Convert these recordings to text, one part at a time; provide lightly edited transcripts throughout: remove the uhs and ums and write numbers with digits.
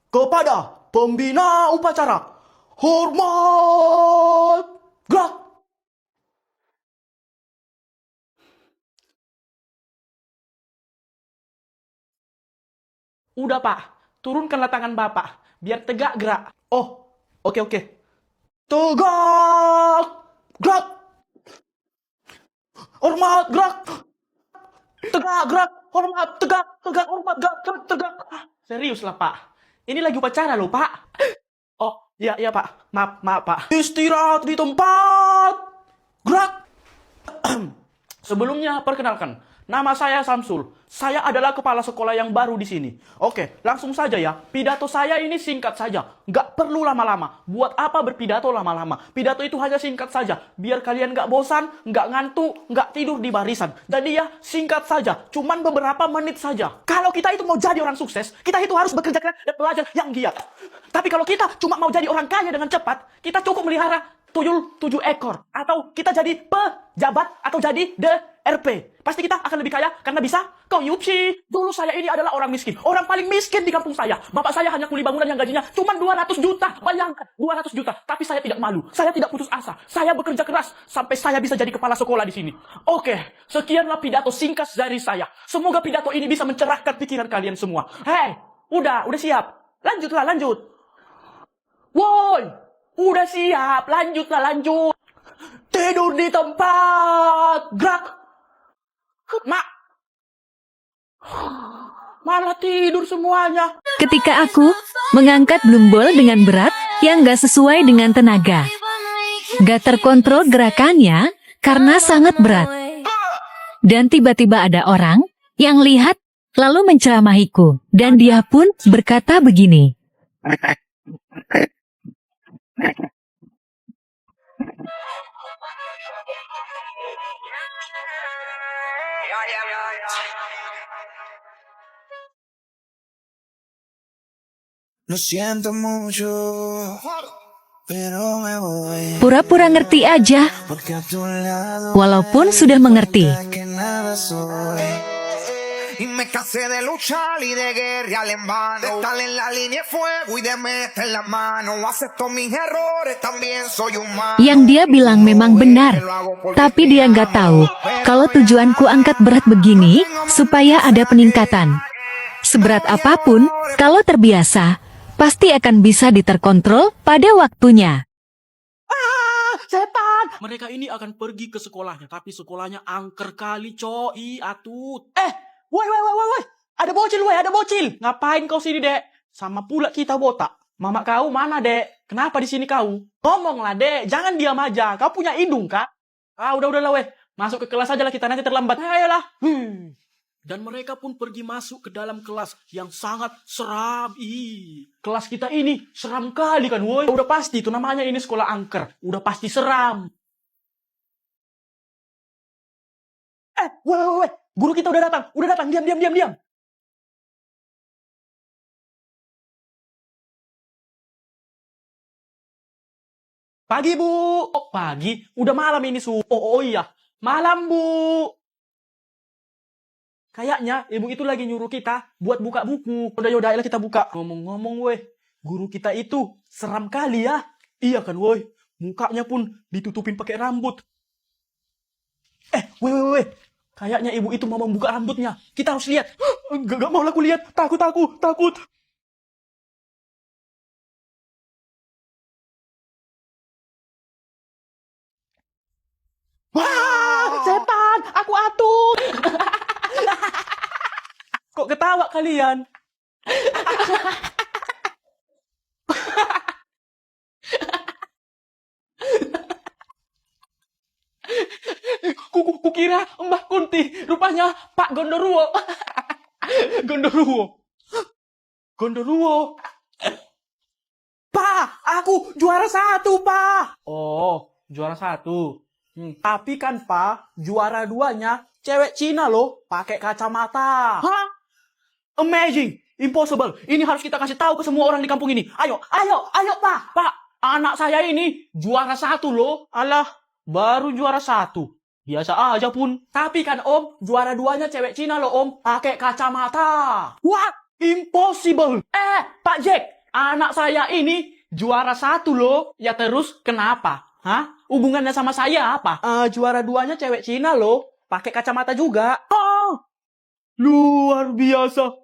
Kepada pembina upacara, hormat, gerak. Udah Pak, turunkanlah tangan Bapak, biar tegak gerak. Oh, oke oke. Tegak, gerak. Hormat, gerak. Tegak, gerak. Hormat, tegak, tegak, hormat, gerak, gerak, tegak. Serius lah Pak, ini lagi upacara loh Pak. Oh, iya iya Pak, maaf Pak. Istirahat di tempat, gerak. Sebelumnya, perkenalkan, nama saya Samsul. Saya adalah kepala sekolah yang baru di sini. Oke, langsung saja ya. Pidato saya ini singkat saja. Nggak perlu lama-lama. Buat apa berpidato lama-lama? Pidato itu hanya singkat saja. Biar kalian nggak bosan, nggak ngantuk, nggak tidur di barisan. Jadi ya, singkat saja. Cuman beberapa menit saja. Kalau kita itu mau jadi orang sukses, kita itu harus bekerja keras dan belajar yang giat. Tapi kalau kita cuma mau jadi orang kaya dengan cepat, kita cukup melihara tuyul 7 ekor. Atau kita jadi pejabat atau jadi DRP. Pasti kita akan lebih kaya karena bisa korupsi. Dulu saya ini adalah orang miskin. Orang paling miskin di kampung saya. Bapak saya hanya kuli bangunan yang gajinya cuma 200 juta. Bayangkan, 200 juta. Tapi saya tidak malu. Saya tidak putus asa. Saya bekerja keras sampai saya bisa jadi kepala sekolah di sini. Oke, sekianlah pidato singkat dari saya. Semoga pidato ini bisa mencerahkan pikiran kalian semua. Hei, udah siap. Lanjutlah, lanjut. Woi, udah siap, lanjutlah, lanjut. Tidur di tempat, gerak. Mak, malah tidur semuanya. Ketika aku mengangkat blumbol dengan berat yang gak sesuai dengan tenaga. Gak terkontrol gerakannya karena sangat berat. Dan tiba-tiba ada orang yang lihat lalu menceramahiku. Dan dia pun berkata begini. Lo siento mucho, pero me voy. Pura-pura ngerti aja, Porque a tu lado walaupun sudah mengerti. que nada soy. Y me cansé de luchar y de guerrear en vano, de estar en la línea de fuego y de meter la mano. Acepto mis errores, también soy humano. Yang dia bilang memang benar, tapi dia nggak tahu kalau tujuanku angkat berat begini supaya ada peningkatan. Seberat apapun, kalau terbiasa, pasti akan bisa diterkontrol pada waktunya. Setan! Mereka ini akan pergi ke sekolahnya, tapi sekolahnya angker kali, coy, atut. Woi. Ada bocil. Ngapain kau sini, Dek? Sama pula kita botak. Mama kau mana, Dek? Kenapa di sini kau? Ngomonglah, Dek. Jangan diam aja. Kau punya hidung, Kak? Udahlah, weh. Masuk ke kelas aja lah, kita nanti terlambat. Ayolah. Dan mereka pun pergi masuk ke dalam kelas yang sangat seram. Kelas kita ini seram kali kan, woi. Udah pasti itu namanya ini sekolah angker. Udah pasti seram. Woi. Guru kita udah datang. Diam. Pagi, Bu. Oh, pagi. Udah malam ini, Su. Oh iya. Malam, Bu. Kayaknya ibu itu lagi nyuruh kita buat buka buku. Yaudah, ayolah kita buka. Ngomong-ngomong, woi. Guru kita itu seram kali ya. Iya kan, woi. Mukanya pun ditutupin pakai rambut. Woi. Kayaknya ibu itu mau membuka rambutnya. Kita harus lihat. Gak mau aku lihat. Takut. Wah, setan. Aku atut. Kok ketawa kalian? Kukira Mbah Kunti, rupanya Pak Gondoruo. Gondoruo. Pak, aku juara 1, Pak. Oh, juara 1. Tapi kan, Pak, juara 2-nya cewek Cina loh, pakai kacamata. Hah? Amazing, impossible. Ini harus kita kasih tahu ke semua orang di kampung ini. Ayo, Pak. Pak, anak saya ini juara 1 loh. Alah, baru juara 1. Biasa aja pun. Tapi kan Om, juara 2-nya cewek Cina loh Om, pakai kacamata. What? Impossible. Pak Jack, Anak saya ini juara 1 loh. Ya terus kenapa? Hah? Hubungannya sama saya apa? Juara 2-nya cewek Cina loh. Pakai kacamata juga. Luar biasa.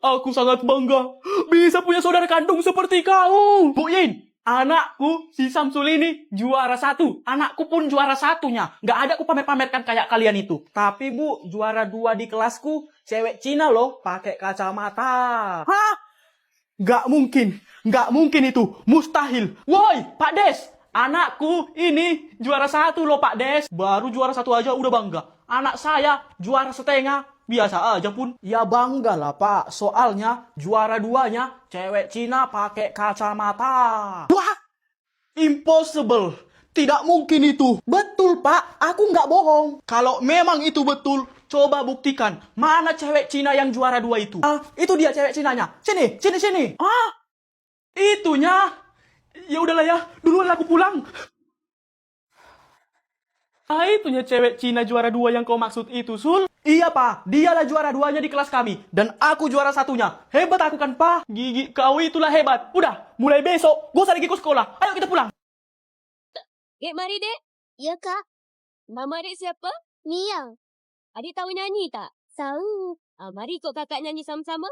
Aku sangat bangga bisa punya saudara kandung seperti kau. Bu Yin, anakku si Samsul ini juara 1. Anakku pun juara 1-nya. Nggak ada aku pamer-pamerkan kayak kalian itu. Tapi Bu, juara 2 di kelasku cewek Cina loh, pakai kacamata. Hah? Nggak mungkin. Nggak mungkin itu. Mustahil. Woi, Pak Des. Anakku ini juara 1 loh Pak Des. Baru juara 1 aja udah bangga. Anak saya juara setengah. Biasa aja pun. Ya bangga lah Pak. Soalnya juara 2-nya cewek Cina pakai kacamata. Wah! Impossible. Tidak mungkin itu. Betul Pak. Aku nggak bohong. Kalau memang itu betul, coba buktikan. Mana cewek Cina yang juara 2 itu? Itu dia cewek Cinanya. Sini, sini, sini. Itunya. Ya udahlah ya. Duluan aku pulang. Itunya cewek Cina juara 2 yang kau maksud itu, Sul. Iya, Pak. Dialah juara 2-nya di kelas kami. Dan aku juara 1-nya. Hebat aku kan, Pak. Gigi kau itulah hebat. Udah, mulai besok. Gak usah lagi ke sekolah. Ayo kita pulang. Dek, mari dek. Ya, Kak. Nama adik siapa? Mia. Adik tahu nyanyi tak? Tahu. Mari ikut kakak nyanyi sama-sama.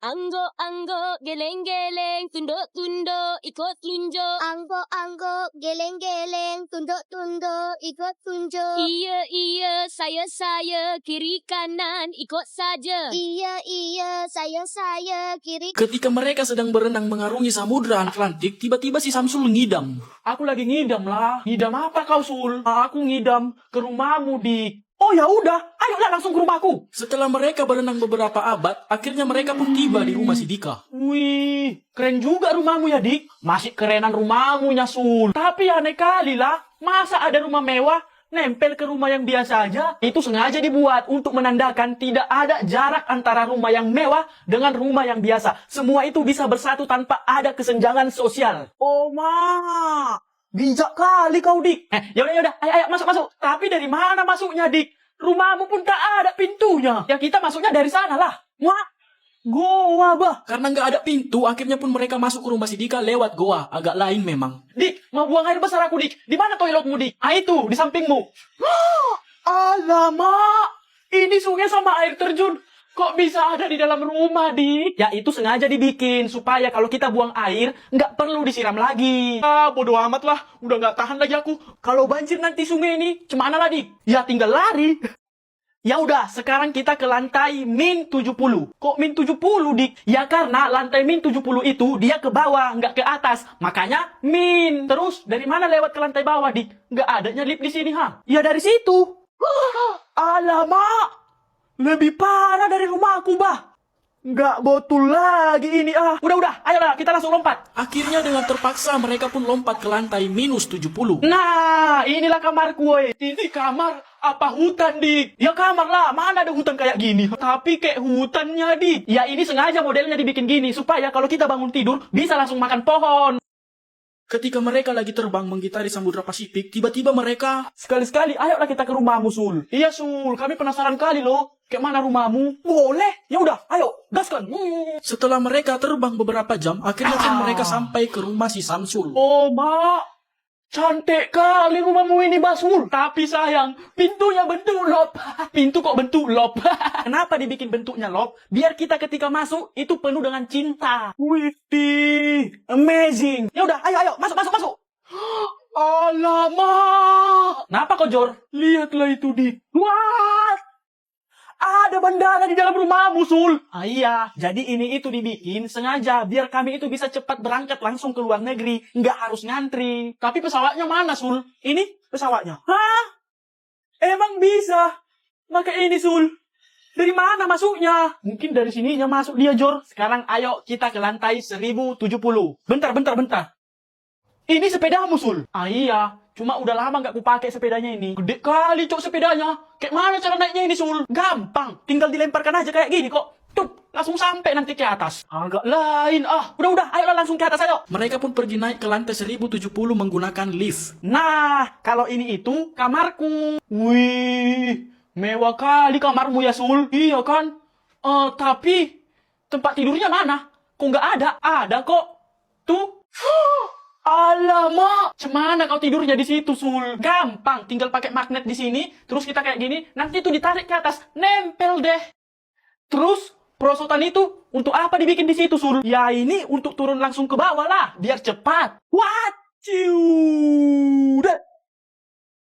Anggok-anggok, geleng-geleng, tunduk-tunduk, ikut tunjuk. Anggok-anggok, geleng-geleng, tunduk-tunduk, ikut tunjuk. Iya, saya, kiri kanan, ikut saja. Iya, saya, kiri. Ketika mereka sedang berenang mengarungi samudra Atlantik, tiba-tiba si Samsul ngidam. Aku lagi ngidam lah. Ngidam apa kau, Sul? Aku ngidam ke rumahmu, Dik. Oh ya udah, ayolah langsung ke rumahku. Setelah mereka berenang beberapa abad, akhirnya mereka pun tiba di rumah si Dika. Wih, keren juga rumahmu ya, Dik. Masih kerenan rumahmu ya, Sul. Tapi aneh kali lah, masa ada rumah mewah nempel ke rumah yang biasa aja? Itu sengaja dibuat untuk menandakan tidak ada jarak antara rumah yang mewah dengan rumah yang biasa. Semua itu bisa bersatu tanpa ada kesenjangan sosial. Oh, mak. Bijak kali kau, Dik. Yaudah, ayo, masuk. Tapi dari mana masuknya, Dik? Rumahmu pun tak ada pintunya. Ya kita masuknya dari sana lah. Wah, goa bah. Karena nggak ada pintu, akhirnya pun mereka masuk ke rumah si Dika lewat goa. Agak lain memang. Dik, mau buang air besar aku, Dik. Di mana toiletmu, Dik? Itu, di sampingmu. Alamak, ini sungai sama air terjun. Kok bisa ada di dalam rumah, Dik? Ya itu sengaja dibikin supaya kalau kita buang air nggak perlu disiram lagi. Bodoh amat lah, udah nggak tahan lagi aku. Kalau banjir nanti sungai ini, cemana lah, Dik? Ya tinggal lari. Ya udah, sekarang kita ke lantai min 70. Kok min 70, Dik? Ya karena lantai min 70 itu dia ke bawah, nggak ke atas. Makanya min. Terus dari mana lewat ke lantai bawah, Dik? Nggak adanya lift di sini, ha? Ya dari situ. Alamak. Lebih parah dari rumahku, bah. Nggak betul lagi ini, Udah, ayolah, kita langsung lompat. Akhirnya dengan terpaksa mereka pun lompat ke lantai minus 70. Nah, inilah kamarku, woy. Ini kamar apa hutan, Dik? Ya kamar lah, mana ada hutan kayak gini. Tapi kayak hutannya, Dik. Ya ini sengaja modelnya dibikin gini, supaya kalau kita bangun tidur, bisa langsung makan pohon. Ketika mereka lagi terbang menggitari Samudra Pasifik, tiba-tiba mereka... Sekali-sekali, ayolah kita ke rumahmu, Sul. Iya, Sul, kami penasaran kali loh. Kayak mana rumahmu? Boleh. Ya udah, ayo, gaskan. Setelah mereka terbang beberapa jam, akhirnya pun mereka sampai ke rumah si Samsul. Oh, Mak. Cantik kali rumahmu ini, Basul. Tapi sayang, pintunya bentuk lop. Pintu kok bentuk lop? Kenapa dibikin bentuknya lop? Biar kita ketika masuk, itu penuh dengan cinta. Widih, amazing. Ya udah, ayo, masuk. Alamak. Kenapa kau, Jor? Lihatlah itu, Dik. Wah, ada bandara di dalam rumahmu, Sul. Iya, jadi ini itu dibikin sengaja biar kami itu bisa cepat berangkat langsung ke luar negeri. Nggak harus ngantri. Tapi pesawatnya mana, Sul? Ini pesawatnya. Hah? Emang bisa? Pakai ini, Sul. Dari mana masuknya? Mungkin dari sininya masuk dia, Jor. Sekarang ayo kita ke lantai 1070. Bentar. Ini sepedamu, Sul. Iya. Cuma udah lama nggak kupakai sepedanya ini. Gede kali, Cok, sepedanya. Kayak mana cara naiknya ini, Sul? Gampang. Tinggal dilemparkan aja kayak gini kok. Tuh, langsung sampai nanti ke atas. Agak lain, Udah, ayolah langsung ke atas, ayo. Mereka pun pergi naik ke lantai 1070 menggunakan lift. Nah, kalau ini itu kamarku. Wih, mewah kali kamarmu ya, Sul. Iya kan? Tapi tempat tidurnya mana? Kok nggak ada? Ada kok. Tuh. Alamak, cemana kau tidurnya di situ, Sul? Gampang, tinggal pakai magnet di sini, terus kita kayak gini, nanti itu ditarik ke atas, nempel deh. Terus, perosotan itu untuk apa dibikin di situ, Sul? Ya ini untuk turun langsung ke bawah lah, biar cepat. What? Ciudet.